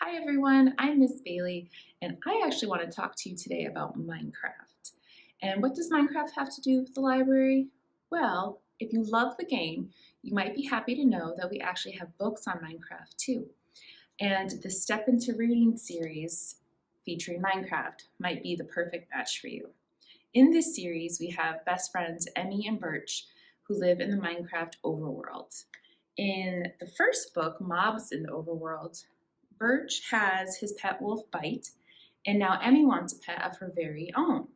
Hi everyone, I'm Miss Bailey, and I actually want to talk to you today about Minecraft. And what does Minecraft have to do with the library? Well, if you love the game, you might be happy to know that we actually have books on Minecraft too. And the Step Into Reading series featuring Minecraft might be the perfect match for you. In this series, we have best friends Amie and Birch who live in the Minecraft overworld. In the first book, Mobs in the Overworld, Birch has his pet wolf Bite, and now Amie wants a pet of her very own.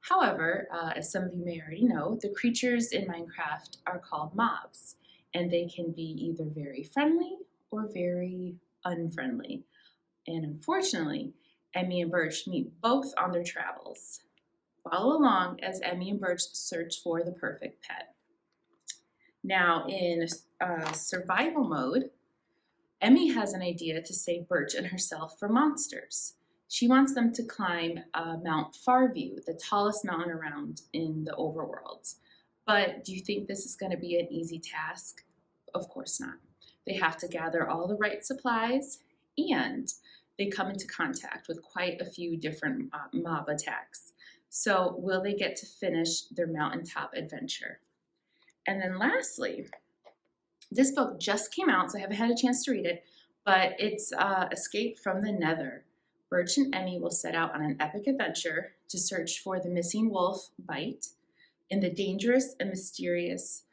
However, as some of you may already know, the creatures in Minecraft are called mobs, and they can be either very friendly or very unfriendly. And unfortunately, Amie and Birch meet both on their travels. Follow along as Amie and Birch search for the perfect pet. Now, in survival mode, Amie has an idea to save Birch and herself from monsters. She wants them to climb Mount Farview, the tallest mountain around in the overworld. But do you think this is going to be an easy task? Of course not. They have to gather all the right supplies, and they come into contact with quite a few different mob attacks. So will they get to finish their mountaintop adventure? And then lastly, this book just came out, so I haven't had a chance to read it, but it's Escape from the Nether. Birch and Amie will set out on an epic adventure to search for the missing wolf, Bite, in the dangerous and mysterious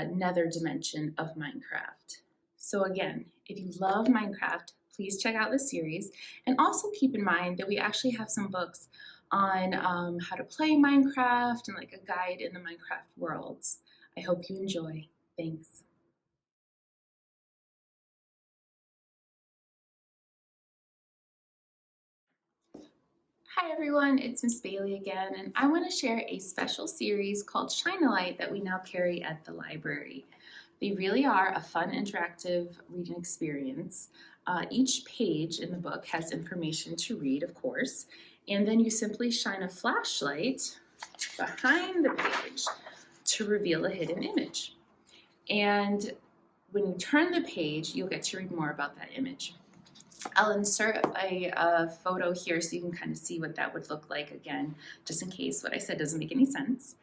nether dimension of Minecraft. So again, if you love Minecraft, please check out this series. And also keep in mind that we actually have some books on how to play Minecraft and like a guide in the Minecraft worlds. I hope you enjoy. Thanks. Hi everyone, it's Miss Bailey again, and I want to share a special series called Shine a Light that we now carry at the library. They really are a fun, interactive reading experience. Each page in the book has information to read, of course, and then you simply shine a flashlight behind the page to reveal a hidden image. And when you turn the page, you'll get to read more about that image. I'll insert a photo here so you can kind of see what that would look like again, just in case what I said doesn't make any sense.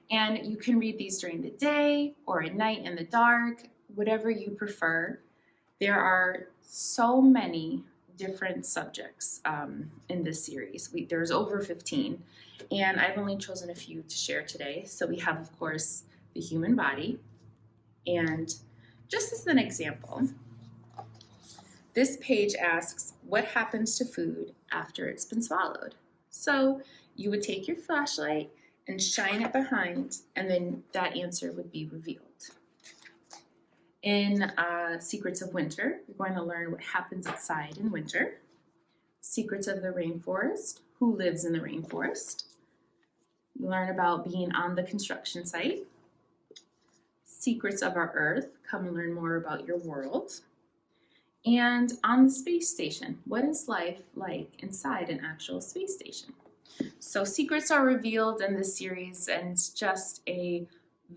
And you can read these during the day or at night in the dark, whatever you prefer. There are so many different subjects in this series. There's over 15, and I've only chosen a few to share today. So we have, of course, the human body. And just as an example, this page asks, what happens to food after it's been swallowed? So you would take your flashlight and shine it behind, and then that answer would be revealed. In Secrets of Winter, you're going to learn what happens outside in winter. Secrets of the Rainforest, who lives in the rainforest. You learn about being on the construction site. Secrets of Our Earth, come and learn more about your world. And on the space station, what is life like inside an actual space station? So secrets are revealed in this series, and it's just a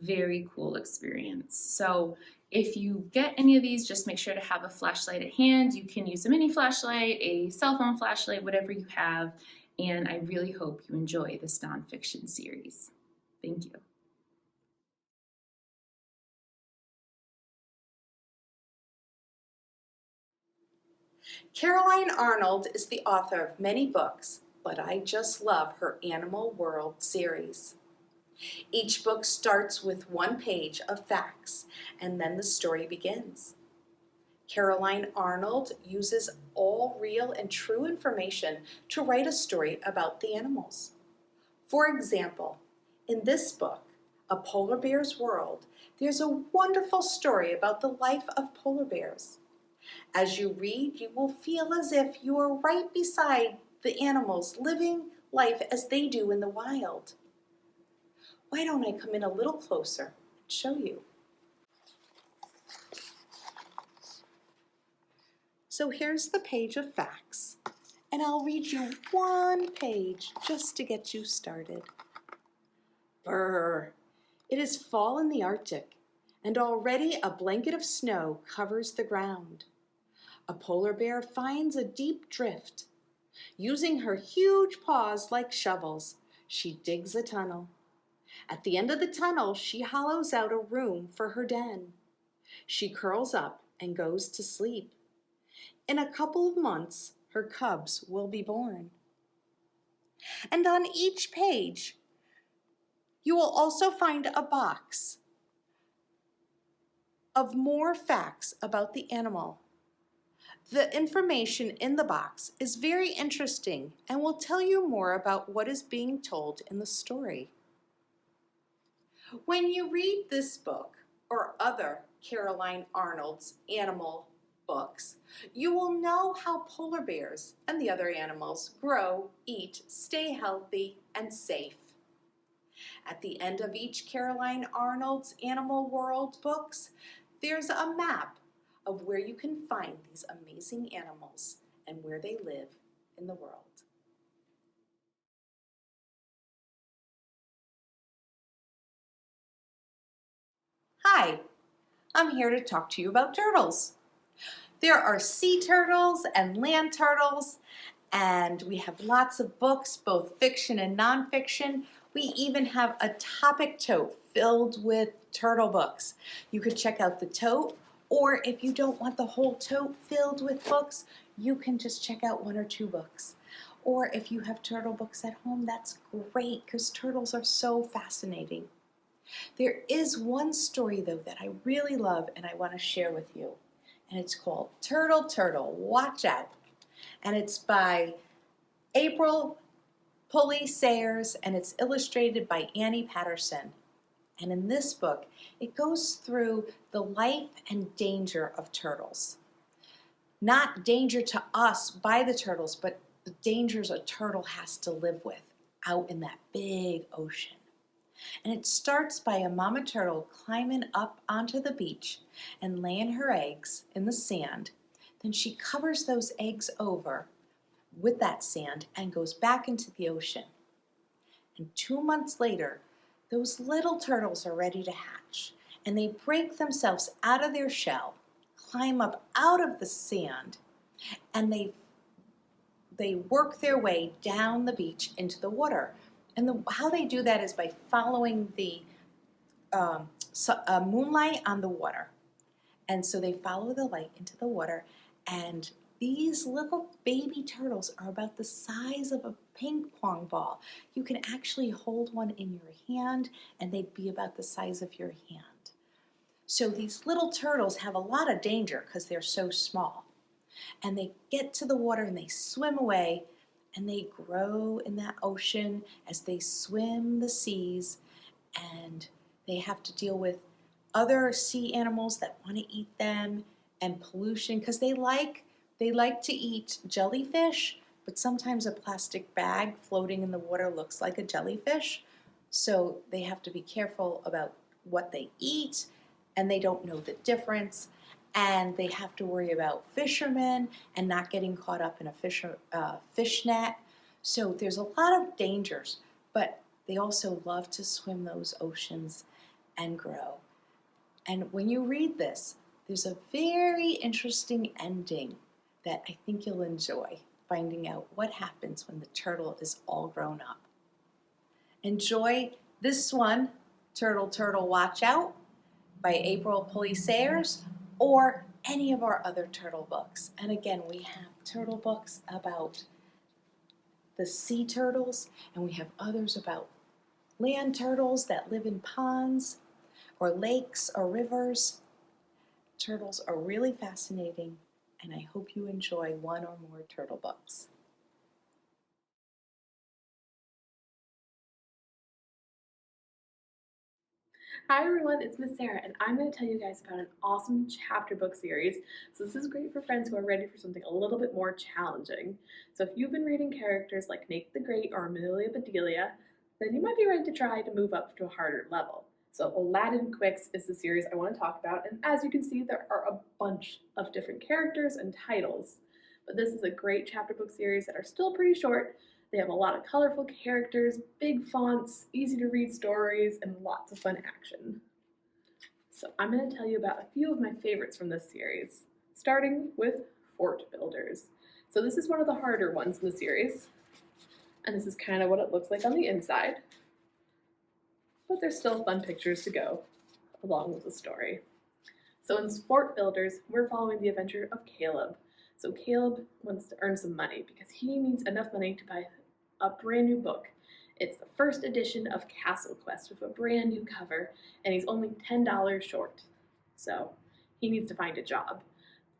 very cool experience. So if you get any of these, just make sure to have a flashlight at hand. You can use a mini flashlight, a cell phone flashlight, whatever you have. And I really hope you enjoy this nonfiction series. Thank you. Caroline Arnold is the author of many books, but I just love her Animal World series. Each book starts with one page of facts, and then the story begins. Caroline Arnold uses all real and true information to write a story about the animals. For example, in this book, A Polar Bear's World, there's a wonderful story about the life of polar bears. As you read, you will feel as if you are right beside the animals living life as they do in the wild. Why don't I come in a little closer and show you? So here's the page of facts, and I'll read you one page just to get you started. Brr! It is fall in the Arctic, and already a blanket of snow covers the ground. A polar bear finds a deep drift. Using her huge paws like shovels, she digs a tunnel. At the end of the tunnel, she hollows out a room for her den. She curls up and goes to sleep. In a couple of months, her cubs will be born. And on each page, you will also find a box of more facts about the animal. The information in the box is very interesting and will tell you more about what is being told in the story. When you read this book or other Caroline Arnold's animal books, you will know how polar bears and the other animals grow, eat, stay healthy, and safe. At the end of each Caroline Arnold's Animal World books, there's a map of where you can find these amazing animals and where they live in the world. Hi, I'm here to talk to you about turtles. There are sea turtles and land turtles, and we have lots of books, both fiction and nonfiction. We even have a topic tote filled with turtle books. You could check out the tote, or if you don't want the whole tote filled with books, you can just check out 1 or 2 books. Or if you have turtle books at home, that's great because turtles are so fascinating. There is one story though that I really love and I want to share with you. And it's called Turtle, Turtle, Watch Out. And it's by April Pulley Sayers and it's illustrated by Annie Patterson. And in this book, it goes through the life and danger of turtles. Not danger to us by the turtles, but the dangers a turtle has to live with out in that big ocean. And it starts by a mama turtle climbing up onto the beach and laying her eggs in the sand. Then she covers those eggs over with that sand and goes back into the ocean. And 2 months later, those little turtles are ready to hatch, and they break themselves out of their shell, climb up out of the sand, and they work their way down the beach into the water. And how they do that is by following the moonlight on the water. And so they follow the light into the water, and these little baby turtles are about the size of a ping pong ball. You can actually hold one in your hand, and they'd be about the size of your hand. So these little turtles have a lot of danger because they're so small. And they get to the water and they swim away, and they grow in that ocean as they swim the seas, and they have to deal with other sea animals that want to eat them and pollution because they like to eat jellyfish, but sometimes a plastic bag floating in the water looks like a jellyfish. So they have to be careful about what they eat, and they don't know the difference. And they have to worry about fishermen and not getting caught up in a fish net. So there's a lot of dangers, but they also love to swim those oceans and grow. And when you read this, there's a very interesting ending that I think you'll enjoy, finding out what happens when the turtle is all grown up. Enjoy this one, Turtle, Turtle, Watch Out, by April Pulley Sayers, or any of our other turtle books. And again, we have turtle books about the sea turtles, and we have others about land turtles that live in ponds or lakes or rivers. Turtles are really fascinating, and I hope you enjoy 1 or more turtle books. Hi everyone, it's Miss Sara, and I'm going to tell you guys about an awesome chapter book series. So this is great for friends who are ready for something a little bit more challenging. So if you've been reading characters like Nate the Great or Amelia Bedelia, then you might be ready to try to move up to a harder level. So Aladdin Quix is the series I want to talk about, and as you can see, there are a bunch of different characters and titles. But this is a great chapter book series that are still pretty short. They have a lot of colorful characters, big fonts, easy to read stories, and lots of fun action. So I'm going to tell you about a few of my favorites from this series, starting with Fort Builders. So this is one of the harder ones in the series. And this is kind of what it looks like on the inside. But there's still fun pictures to go along with the story. So in Fort Builders, we're following the adventure of Caleb. So Caleb wants to earn some money because he needs enough money to buy a brand new book. It's the first edition of Castle Quest with a brand new cover, and he's only $10 short. So he needs to find a job.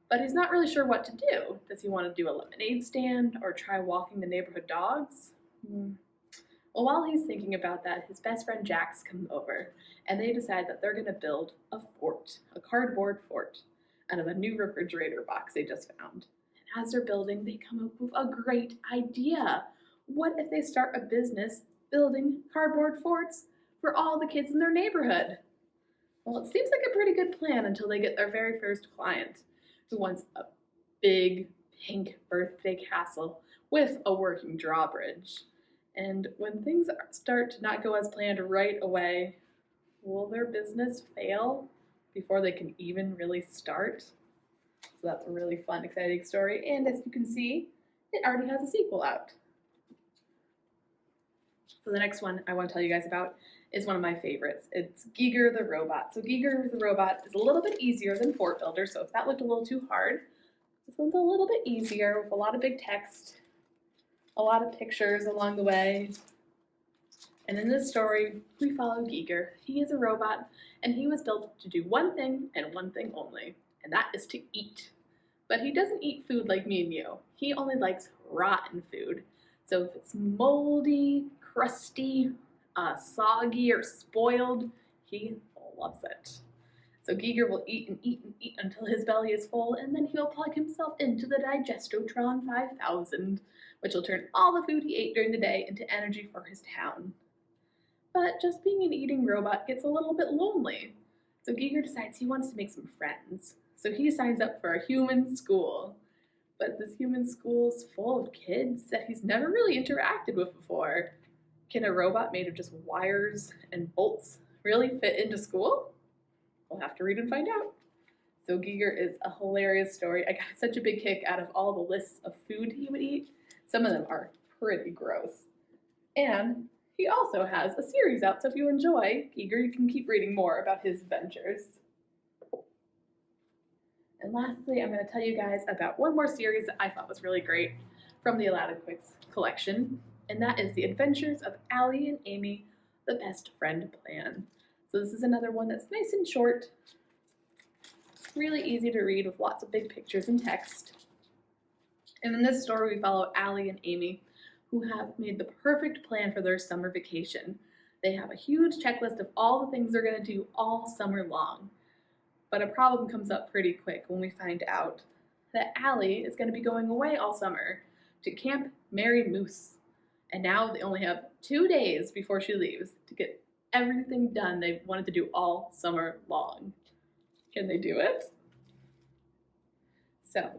But he's not really sure what to do. Does he want to do a lemonade stand or try walking the neighborhood dogs? Well, while he's thinking about that, his best friend Jax comes over, and they decide that they're going to build a fort, a cardboard fort, out of a new refrigerator box they just found. And as they're building, they come up with a great idea. What if they start a business building cardboard forts for all the kids in their neighborhood? Well, it seems like a pretty good plan until they get their very first client, who wants a big pink birthday castle with a working drawbridge. And when things start to not go as planned right away, will their business fail before they can even really start? So that's a really fun, exciting story. And as you can see, it already has a sequel out. So the next one I want to tell you guys about is one of my favorites. It's Geeger the Robot. So Geeger the Robot is a little bit easier than Fort Builder, so if that looked a little too hard, this one's a little bit easier with a lot of big text, a lot of pictures along the way. And in this story, we follow Geeger. He is a robot, and he was built to do one thing and one thing only, and that is to eat. But he doesn't eat food like me and you. He only likes rotten food. So if it's moldy, crusty, soggy, or spoiled, he loves it. So Geeger will eat and eat and eat until his belly is full, and then he'll plug himself into the Digestotron 5000, which will turn all the food he ate during the day into energy for his town. But just being an eating robot gets a little bit lonely. So Geeger decides he wants to make some friends. So he signs up for a human school. But this human school is full of kids that he's never really interacted with before. Can a robot made of just wires and bolts really fit into school? We'll have to read and find out. So Geeger is a hilarious story. I got such a big kick out of all the lists of food he would eat. Some of them are pretty gross. And he also has a series out, so if you enjoy Geeger, you can keep reading more about his adventures. And lastly, I'm going to tell you guys about one more series that I thought was really great from the Aladdin Quix collection, and that is The Adventures of Allie and Amie, the Best Friend Plan. So this is another one that's nice and short, really easy to read with lots of big pictures and text. And in this story, we follow Allie and Amie, who have made the perfect plan for their summer vacation. They have a huge checklist of all the things they're going to do all summer long. But a problem comes up pretty quick when we find out that Allie is going to be going away all summer to Camp Mary Moose. And now they only have 2 days before she leaves to get everything done they wanted to do all summer long. Can they do it? So,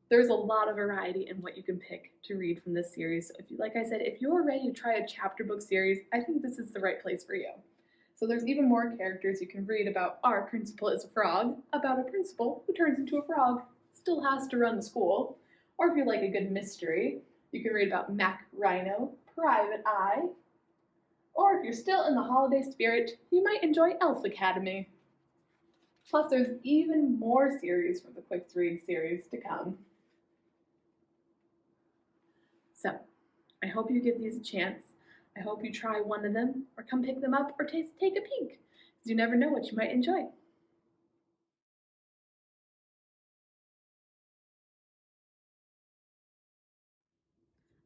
there's a lot of variety in what you can pick to read from this series. So like I said, if you're ready to try a chapter book series, I think this is the right place for you. So there's even more characters you can read about our principal is a frog, about a principal who turns into a frog, still has to run the school. Or if you like a good mystery, you can read about Mac Rhino, Private Eye. Or if you're still in the holiday spirit, you might enjoy Elf Academy. Plus there's even more series from the Quix Read series to come. So, I hope you give these a chance. I hope you try one of them, or come pick them up, or take a peek, because you never know what you might enjoy.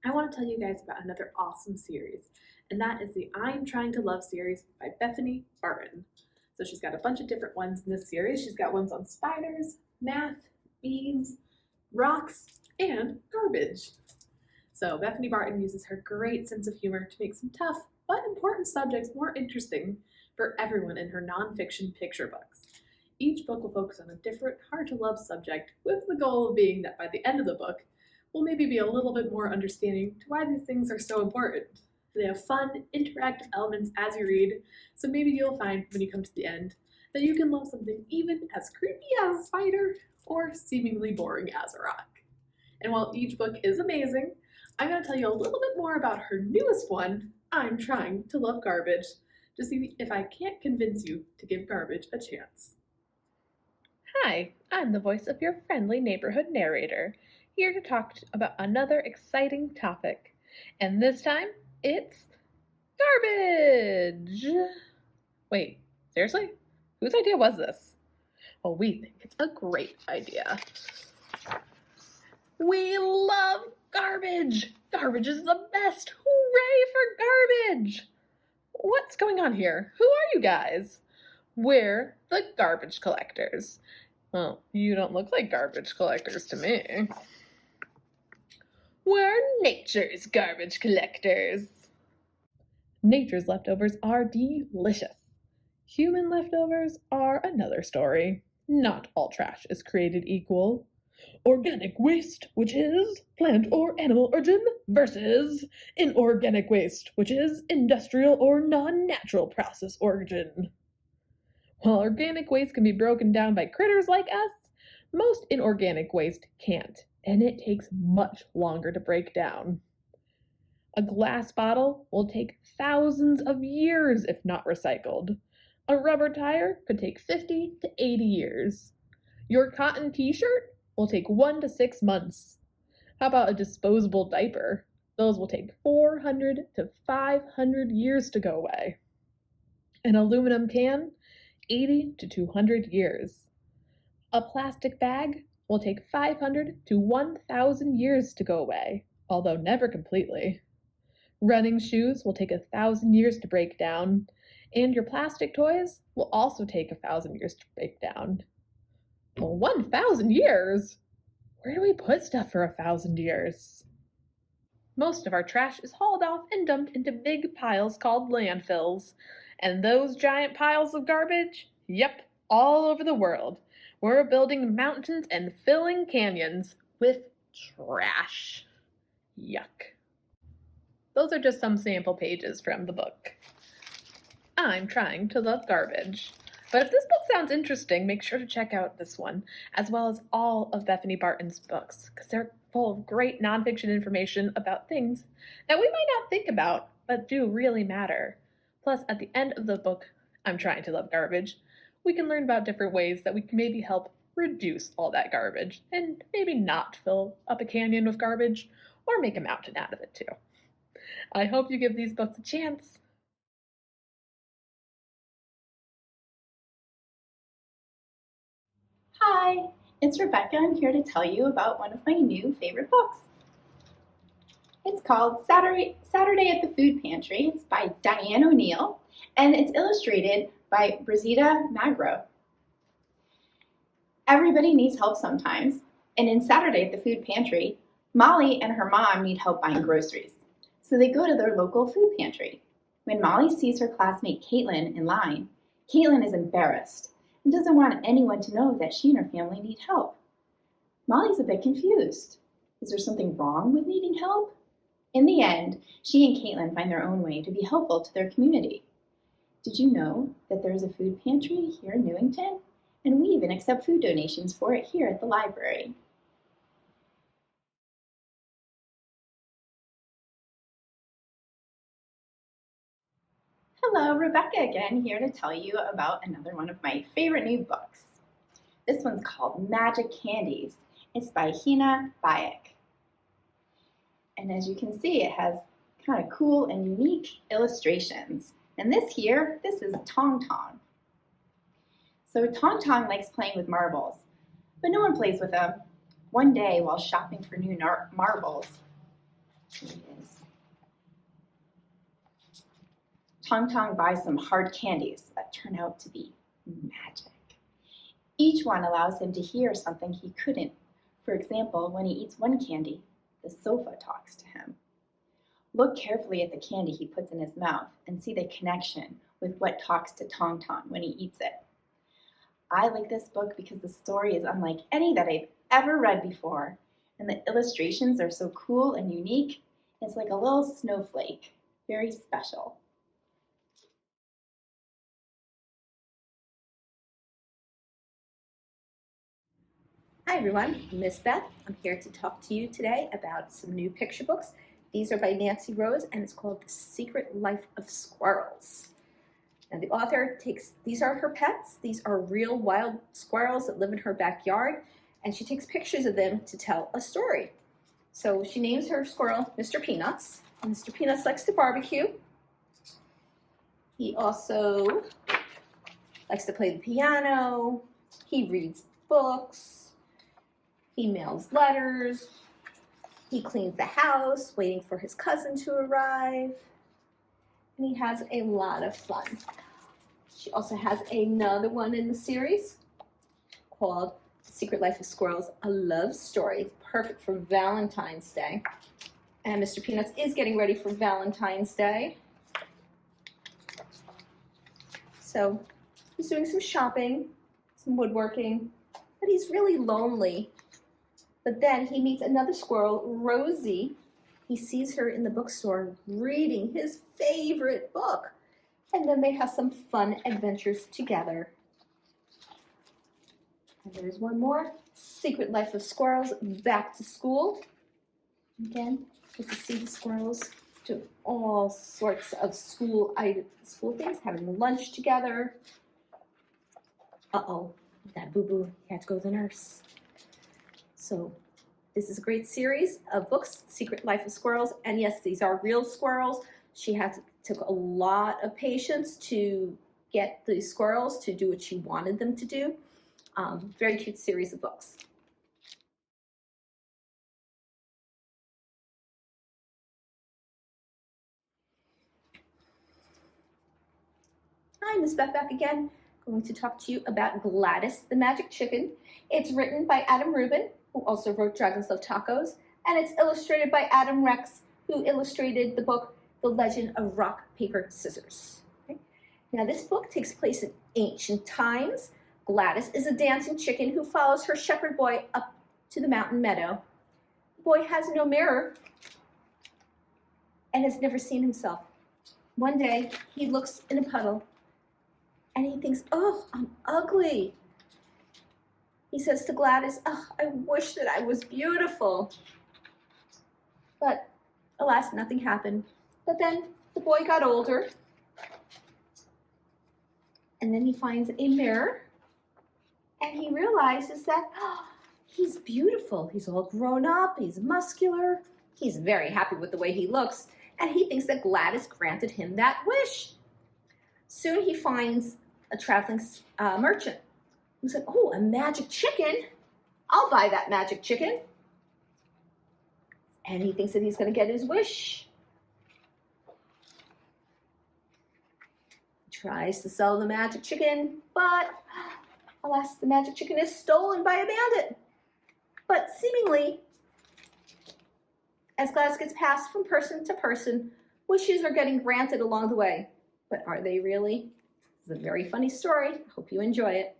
I want to tell you guys about another awesome series, and that is the I'm Trying to Love series by Bethany Barton. So she's got a bunch of different ones in this series. She's got ones on spiders, math, bees, rocks, and garbage. So Bethany Barton uses her great sense of humor to make some tough but important subjects more interesting for everyone in her nonfiction picture books. Each book will focus on a different, hard-to-love subject, with the goal of being that by the end of the book, we'll maybe be a little bit more understanding to why these things are so important. They have fun, interactive elements as you read, so maybe you'll find when you come to the end that you can love something even as creepy as a spider or seemingly boring as a rock. And while each book is amazing, I'm going to tell you a little bit more about her newest one, I'm Trying to Love Garbage, to see if I can't convince you to give garbage a chance. Hi, I'm the voice of your friendly neighborhood narrator, here to talk about another exciting topic. And this time, it's garbage! Wait, seriously? Whose idea was this? Well, we think it's a great idea. We love garbage! Garbage is the best! Hooray for garbage! What's going on here? Who are you guys? We're the garbage collectors. Well, you don't look like garbage collectors to me. We're nature's garbage collectors. Nature's leftovers are delicious. Human leftovers are another story. Not all trash is created equal. Organic waste, which is plant or animal origin, versus inorganic waste, which is industrial or non-natural process origin. While organic waste can be broken down by critters like us, most inorganic waste can't, and it takes much longer to break down. A glass bottle will take thousands of years if not recycled. A rubber tire could take 50 to 80 years. Your cotton t-shirt will take 1 to 6 months. How about a disposable diaper? Those will take 400 to 500 years to go away. An aluminum can, 80 to 200 years. A plastic bag will take 500 to 1,000 years to go away, although never completely. Running shoes will take 1,000 years to break down, and your plastic toys will also take 1,000 years to break down. Well, 1,000 years? Where do we put stuff for 1,000 years? Most of our trash is hauled off and dumped into big piles called landfills. And those giant piles of garbage? Yep, all over the world. We're building mountains and filling canyons with trash. Yuck. Those are just some sample pages from the book. I'm Trying to Love Garbage. But if this book sounds interesting, make sure to check out this one, as well as all of Bethany Barton's books, because they're full of great nonfiction information about things that we might not think about, but do really matter. Plus, at the end of the book, I'm Trying to Love Garbage, we can learn about different ways that we can maybe help reduce all that garbage, and maybe not fill up a canyon with garbage, or make a mountain out of it too. I hope you give these books a chance. Hi, it's Rebecca. I'm here to tell you about one of my new favorite books. It's called Saturday at the Food Pantry. It's by Diane O'Neill, and it's illustrated by Brizita Magro. Everybody needs help sometimes, and in Saturday at the Food Pantry, Molly and her mom need help buying groceries. So they go to their local food pantry. When Molly sees her classmate Caitlin in line, Caitlin is embarrassed and doesn't want anyone to know that she and her family need help. Molly's a bit confused. Is there something wrong with needing help? In the end, she and Caitlin find their own way to be helpful to their community. Did you know that there's a food pantry here in Newington? And we even accept food donations for it here at the library. Hello, Rebecca again, here to tell you about another one of my favorite new books. This one's called Magic Candies. It's by Hina Bayek. And as you can see, it has kind of cool and unique illustrations. And this is Tong Tong. So Tong Tong likes playing with marbles, but no one plays with them. One day, while shopping for new marbles, here it is. Tong Tong buys some hard candies that turn out to be magic. Each one allows him to hear something he couldn't. For example, when he eats one candy, the sofa talks to him. Look carefully at the candy he puts in his mouth and see the connection with what talks to Tong Tong when he eats it. I like this book because the story is unlike any that I've ever read before, and the illustrations are so cool and unique. It's like a little snowflake, very special. Hi everyone, I'm Miss Beth. I'm here to talk to you today about some new picture books. These are by Nancy Rose and it's called The Secret Life of Squirrels. Now the author these are her pets. These are real wild squirrels that live in her backyard, and she takes pictures of them to tell a story. So she names her squirrel Mr. Peanuts. And Mr. Peanuts likes to barbecue. He also likes to play the piano. He reads books. He mails letters. He cleans the house, waiting for his cousin to arrive. And he has a lot of fun. She also has another one in the series called The Secret Life of Squirrels, a love story. Perfect for Valentine's Day. And Mr. Peanuts is getting ready for Valentine's Day. So he's doing some shopping, some woodworking, but he's really lonely. But then he meets another squirrel, Rosie. He sees her in the bookstore reading his favorite book. And then they have some fun adventures together. And there's one more, Secret Life of Squirrels, Back to School. Again, get to see the squirrels do all sorts of school things, having lunch together. Uh-oh, that boo-boo, he had to go to the nurse. So this is a great series of books, Secret Life of Squirrels. And yes, these are real squirrels. She took a lot of patience to get the squirrels to do what she wanted them to do. Very cute series of books. Hi, Miss Beth back again. I'm going to talk to you about Gladys the Magic Chicken. It's written by Adam Rubin, who also wrote Dragons Love Tacos, and it's illustrated by Adam Rex, who illustrated the book The Legend of Rock, Paper, Scissors. Okay? Now this book takes place in ancient times. Gladys is a dancing chicken who follows her shepherd boy up to the mountain meadow. The boy has no mirror and has never seen himself. One day he looks in a puddle and he thinks, oh, I'm ugly. He says to Gladys, oh, I wish that I was beautiful. But alas, nothing happened. But then the boy got older. And then he finds a mirror. And he realizes that he's beautiful. He's all grown up. He's muscular. He's very happy with the way he looks. And he thinks that Gladys granted him that wish. Soon he finds a traveling merchant who said, oh, a magic chicken. I'll buy that magic chicken. And he thinks that he's going to get his wish. He tries to sell the magic chicken, but alas, the magic chicken is stolen by a bandit. But seemingly, as Gladys gets passed from person to person, wishes are getting granted along the way. But are they really? It's a very funny story. I hope you enjoy it.